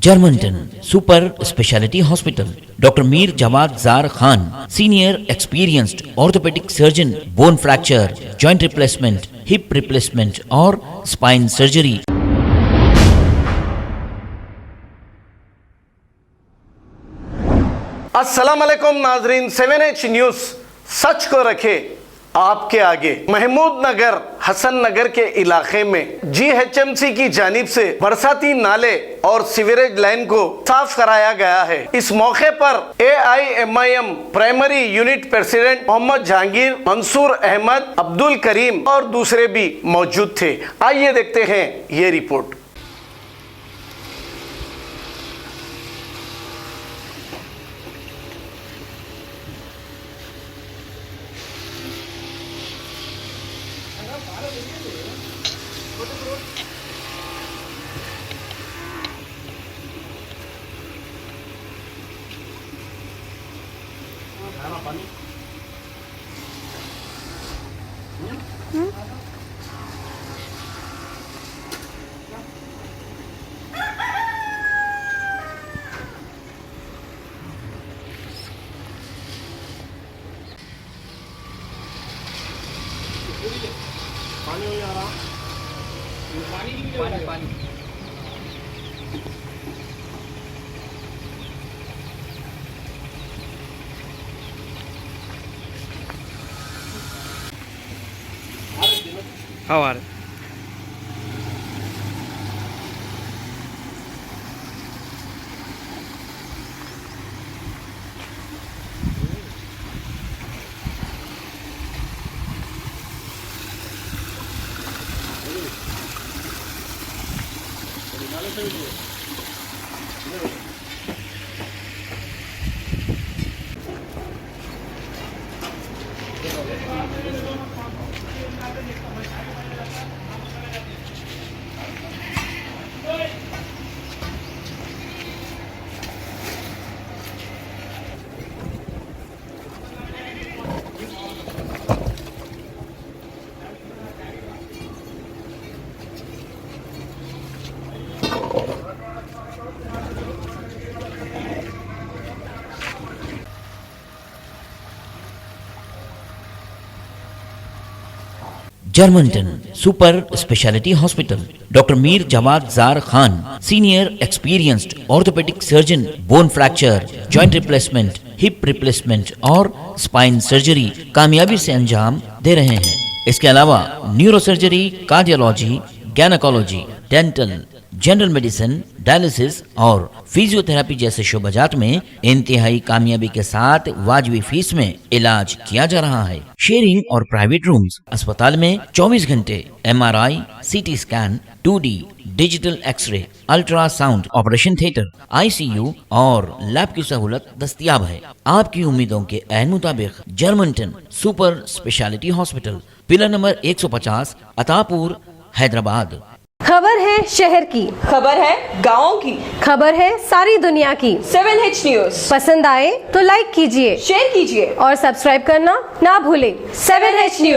Germanton super speciality hospital, doctor Mir Jawad Zar Khan, senior experienced orthopaedic surgeon, bone fracture, joint replacement, hip replacement और spine surgery. अस्सलाम वालेकुम नाजरीन, 7H news सच को रखे आपके आगे। महमूद नगर, हसन नगर के इलाके में GHMC की जानिब से बरसाती नाले और सीवरेज लाइन को साफ कराया गया है। इस मौके पर AIMIM primary unit president Mohammed Jahangir, Mansoor Ahmed, Abdul Karim और दूसरे भी मौजूद थे। आइए देखते हैं ये रिपोर्ट। पानी हवा Germanten super speciality hospital, doctor Mir Jawad Zar Khan, senior experienced orthopaedic surgeon, bone fracture, joint replacement, hip replacement और स्पाइन सर्जरी कामयाबी से अंजाम दे रहे हैं। इसके अलावा neuro surgery, cardiology, gynaecology, dental, general medicine, dialysis और फिजियोथेरेपी जैसे शोबाजात में इंतहाई कामयाबी के साथ वाजिबी फीस में इलाज किया जा रहा है। शेयरिंग और प्राइवेट रूम्स, अस्पताल में 24 घंटे MRI, CT scan, 2D digital x-ray, ultrasound, operation theatre, ICU और लैब की सहूलत दस्तयाब है। आपकी उम्मीदों के ऐन मुताबिक Germanten super speciality hospital, pillar number 150, Attapur, Hyderabad. खबर है शहर की, खबर है गाँव की, खबर है सारी दुनिया की। 7H न्यूज़ पसंद आए तो लाइक कीजिए, शेयर कीजिए और सब्सक्राइब करना ना भूलें। 7H news.